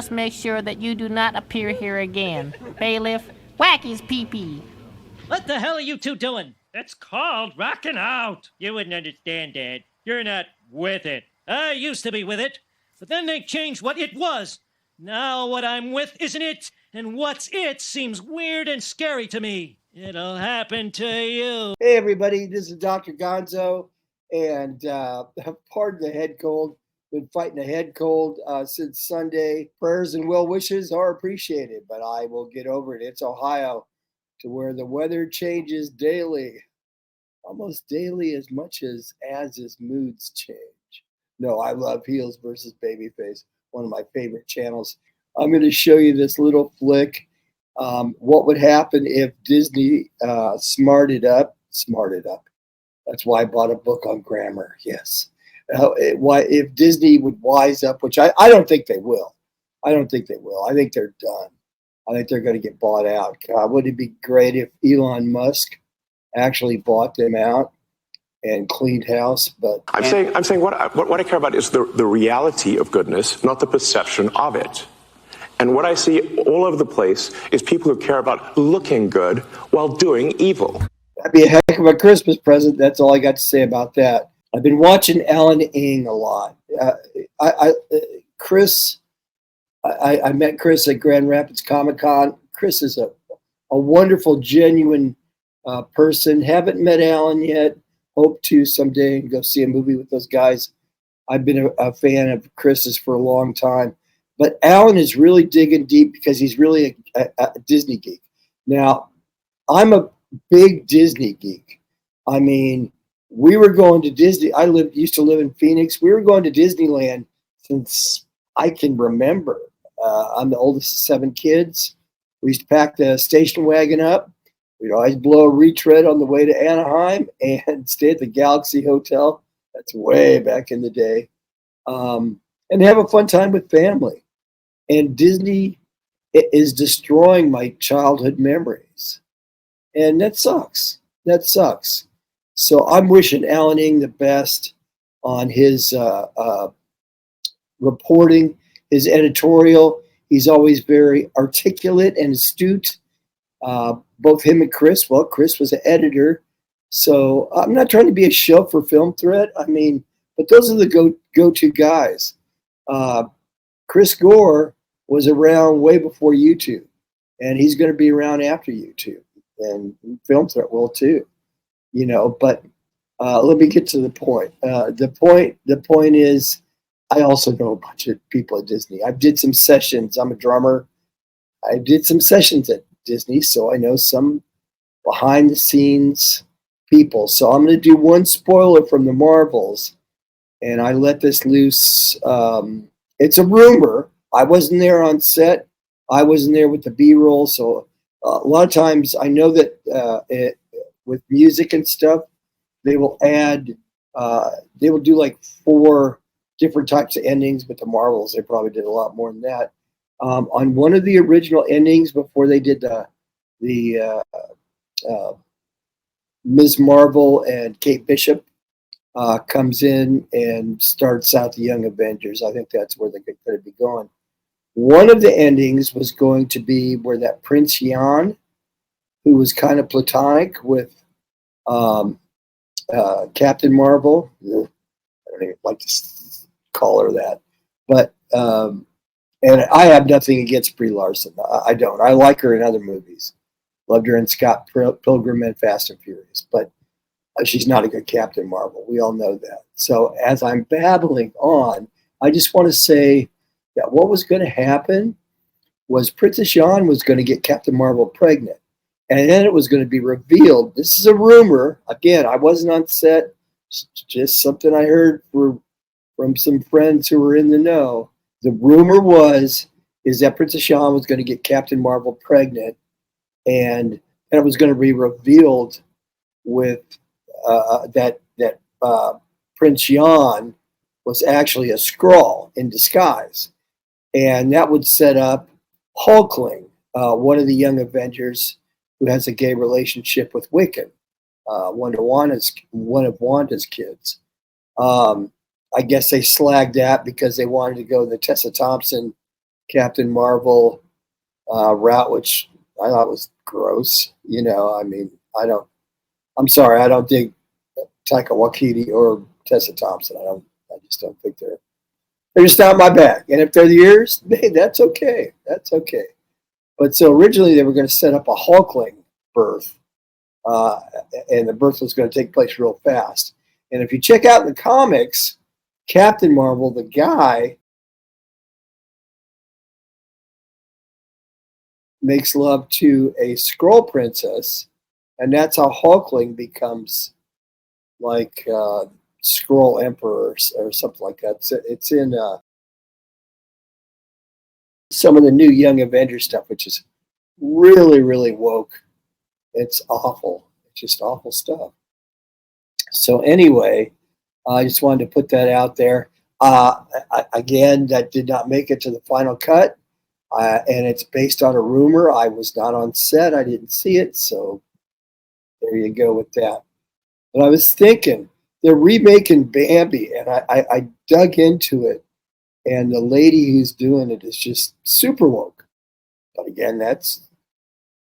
must make sure that you do not appear here again. Bailiff, whack his pee-pee. What the hell are you two doing? It's called rocking out. You wouldn't understand, Dad. You're not with it. I used to be with it, but then they changed what it was. Now what I'm with isn't it, and what's it seems weird and scary to me. It'll happen to you. Hey, everybody, this is Dr. Gonzo, and pardon the head cold. Been fighting a head cold since Sunday. Prayers and well wishes are appreciated, but I will get over it. It's Ohio, to where the weather changes daily, almost daily, as much as his moods change. No, I love Heels versus Babyface, one of my favorite channels. I'm going to show you this little flick. What would happen if Disney smarted up? That's why I bought a book on grammar. Yes. Why if Disney would wise up, which I don't think they will. I don't think they will. I think they're done. I think they're going to get bought out. God, would it be great if Elon Musk actually bought them out and cleaned house? But I'm saying what I care about is the reality of goodness, not the perception of it. And what I see all over the place is people who care about looking good while doing evil. That'd be a heck of a Christmas present. That's all I got to say about that. I've been watching Alan Ng a lot. Chris, I met Chris at Grand Rapids Comic-Con. Chris is a wonderful, genuine person. Haven't met Alan yet. Hope to someday and go see a movie with those guys. I've been a fan of Chris's for a long time. But Alan is really digging deep because he's really a Disney geek. Now, I'm a big Disney geek. I mean, we were going to Disney. I used to live in Phoenix. We were going to Disneyland since I can remember. I'm the oldest of 7 kids. We used to pack the station wagon up. We'd always blow a retread on the way to Anaheim and stay at the Galaxy Hotel. That's way back in the day. And have a fun time with family. And Disney is destroying my childhood memories. And that sucks. That sucks. So I'm wishing Alan Ng the best on his reporting, his editorial. He's always very articulate and astute. Both him and Chris. Well, Chris was an editor. So I'm not trying to be a shill for Film Threat. I mean, but those are the go-to guys. Chris Gore was around way before YouTube, and he's going to be around after YouTube, and Film Threat will too, you know. But let me get to the point. The point is, I also know a bunch of people at Disney. I did some sessions. I'm a drummer. I did some sessions at Disney, so I know some behind the scenes people. So I'm going to do one spoiler from the Marvels, and I let this loose. It's a rumor. I wasn't there on set. I wasn't there with the B-roll. So a lot of times I know that with music and stuff, they will add, they will do like 4 different types of endings, but the Marvels, they probably did a lot more than that. On one of the original endings before they did the Ms. Marvel and Kate Bishop comes in and starts out the Young Avengers. I think that's where they're going to be going. One of the endings was going to be where that Prince Jan, who was kind of platonic with Captain Marvel. I don't even like to call her that. But, and I have nothing against Brie Larson. I don't. I like her in other movies. Loved her in Scott Pilgrim and Fast and Furious. But she's not a good Captain Marvel. We all know that. So as I'm babbling on, I just want to say that what was going to happen was Princess Jan was going to get Captain Marvel pregnant. And then it was going to be revealed. This is a rumor. Again, I wasn't on set. It's just something I heard from some friends who were in the know. The rumor is that Princess Jan was going to get Captain Marvel pregnant. And it was going to be revealed with that Prince Jan was actually a Skrull in disguise. And that would set up Hulkling, one of the Young Avengers who has a gay relationship with Wiccan, one of Wanda's kids. I guess they slagged that because they wanted to go the Tessa Thompson Captain Marvel route, which I thought was gross. I mean, I'm sorry, I don't dig Taika Waititi or Tessa Thompson. I just don't think they're just not my bag. And if they're the ears, hey, that's okay. That's okay. But so originally they were going to set up a Hulkling birth, and the birth was going to take place real fast. And if you check out the comics, Captain Marvel, the guy, makes love to a Skrull princess, and that's how Hulkling becomes like Skrull Emperor or something like that. It's in some of the new Young Avengers stuff, which is really, really woke. It's awful. It's just awful stuff. So anyway, I just wanted to put that out there. Again, that did not make it to the final cut, and it's based on a rumor. I was not on set. I didn't see it, so there you go with that. But I was thinking, they're remaking Bambi, and I dug into it, and the lady who's doing it is just super woke. But again, that's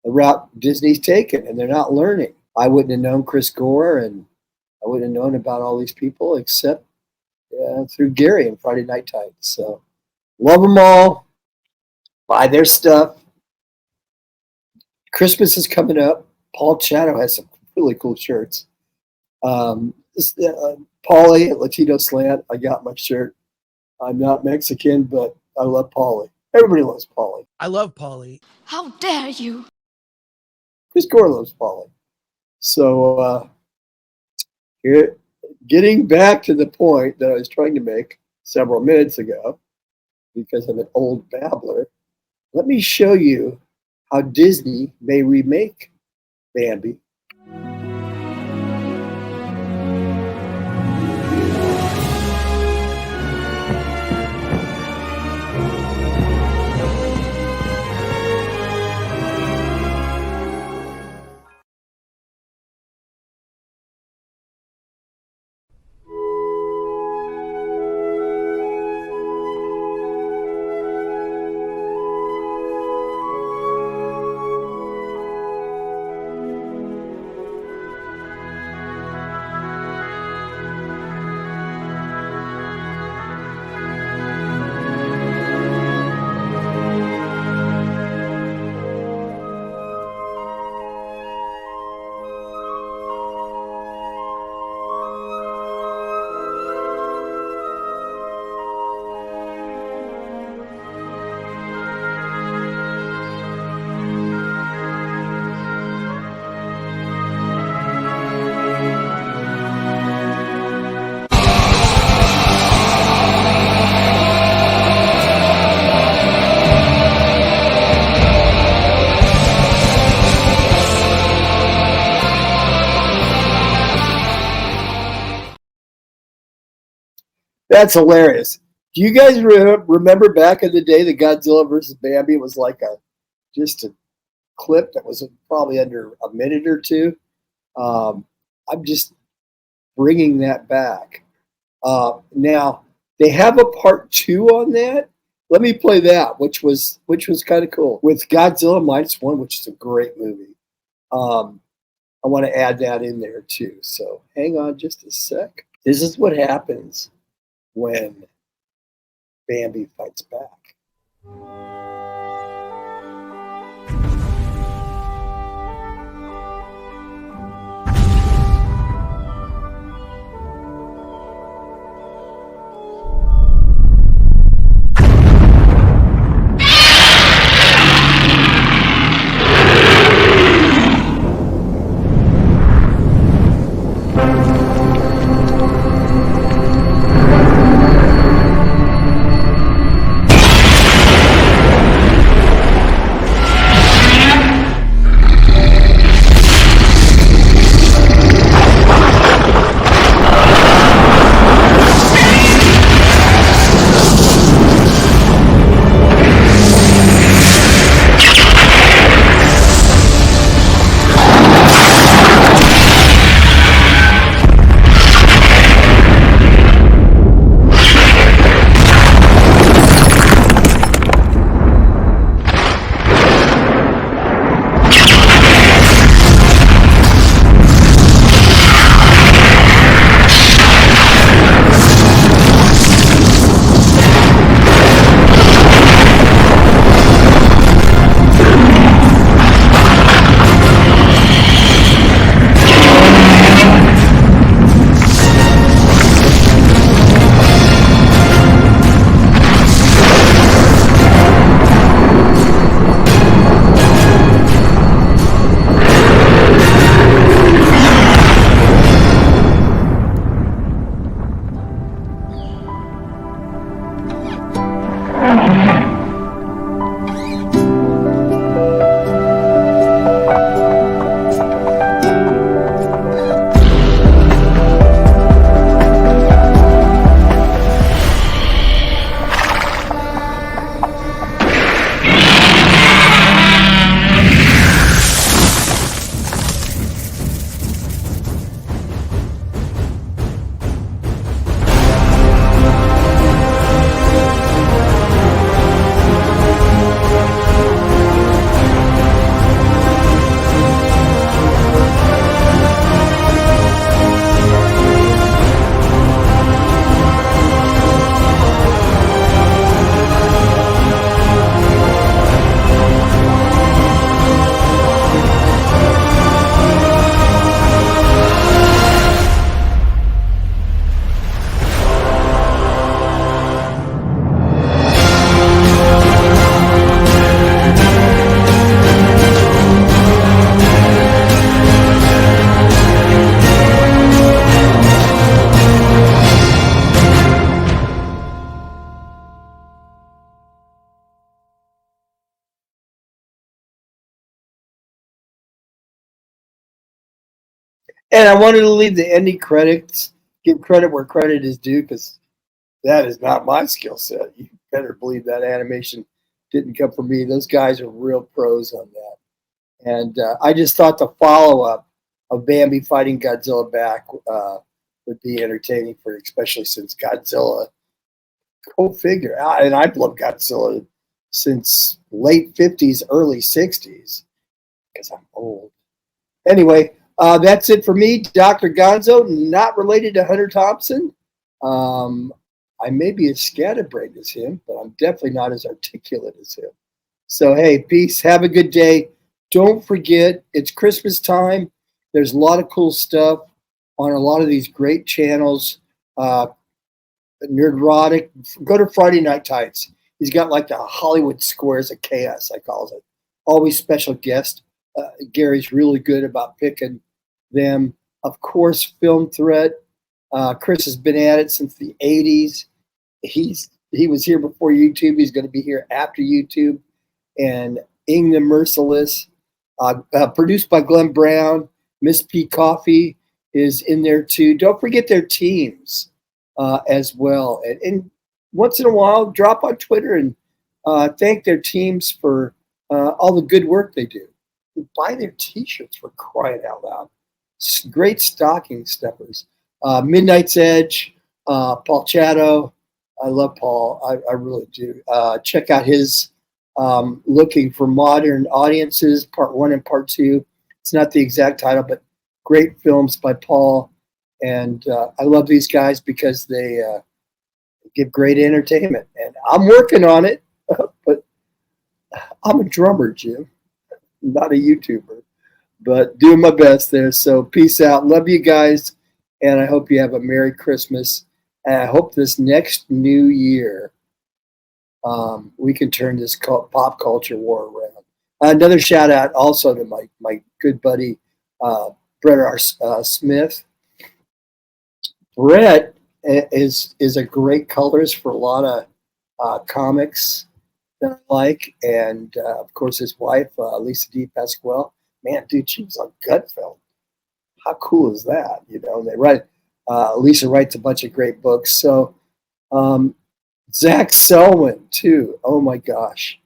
the route Disney's taken, and they're not learning. I wouldn't have known Chris Gore, and I wouldn't have known about all these people except through Gary and Friday Night Tights. So love them all. Buy their stuff. Christmas is coming up. Paul Chano has some really cool shirts. Paulie at Latino Slant, I got my shirt. I'm not Mexican, but I love Paulie. Everybody loves Paulie. I love Paulie. How dare you? Chris Gore loves Paulie. So getting back to the point that I was trying to make several minutes ago, because I'm an old babbler, let me show you how Disney may remake Bambi. That's hilarious. Do you guys remember back in the day that Godzilla versus Bambi was like just a clip that was probably under a minute or two? I'm just bringing that back. Now they have a part 2 on that. Let me play that, which was kind of cool, with Godzilla -1, which is a great movie. I want to add that in there too. So hang on just a sec. This is what happens when Bambi fights back. And I wanted to leave the ending credits, give credit where credit is due, because that is not my skill set. You better believe that animation didn't come from me. Those guys are real pros on that. And I just thought the follow up of Bambi fighting Godzilla back would be entertaining for, especially since Godzilla. Go figure. And I've loved Godzilla since late 50s, early 60s, because I'm old. Anyway, that's it for me, Dr. Gonzo, not related to Hunter Thompson. I may be as scatterbrained as him, but I'm definitely not as articulate as him. So, hey, peace. Have a good day. Don't forget, it's Christmas time. There's a lot of cool stuff on a lot of these great channels. Nerdrotic. Go to Friday Night Tights. He's got like the Hollywood Squares of Chaos, I call it. Always special guest. Gary's really good about picking them. Of course, Film Threat. Chris has been at it since the 80s. He was here before YouTube. He's going to be here after YouTube. And Ing the Merciless, produced by Glenn Brown. Miss P Coffee is in there too. Don't forget their teams as well. And once in a while, drop on Twitter and thank their teams for all the good work they do. Buy their T-shirts, for crying out loud. Great stocking stuffers. Midnight's Edge, Paul Chatto. I love Paul. I really do. Check out his Looking for Modern Audiences, Part 1 and Part 2. It's not the exact title, but great films by Paul. And I love these guys because they give great entertainment. And I'm working on it, but I'm a drummer, Jim, not a YouTuber, but doing my best there. So peace out. Love you guys. And I hope you have a Merry Christmas. And I hope this next new year, we can turn this pop culture war around. Another shout out also to my good buddy, Brett R. Smith. Brett is a great colorist for a lot of comics that I like. And of course, his wife, Lisa D. Pasquale. Man, dude, she was on Gutfeld. How cool is that? You know, they write. Lisa writes a bunch of great books. So Zach Selwyn too. Oh my gosh,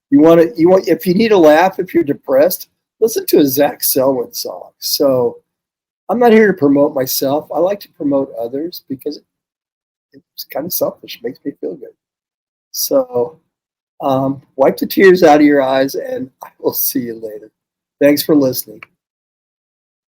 you want if you need a laugh, if you're depressed, listen to a Zach Selwyn song. So I'm not here to promote myself. I like to promote others because it's kind of selfish. It makes me feel good. So wipe the tears out of your eyes, and I will see you later. Thanks for listening.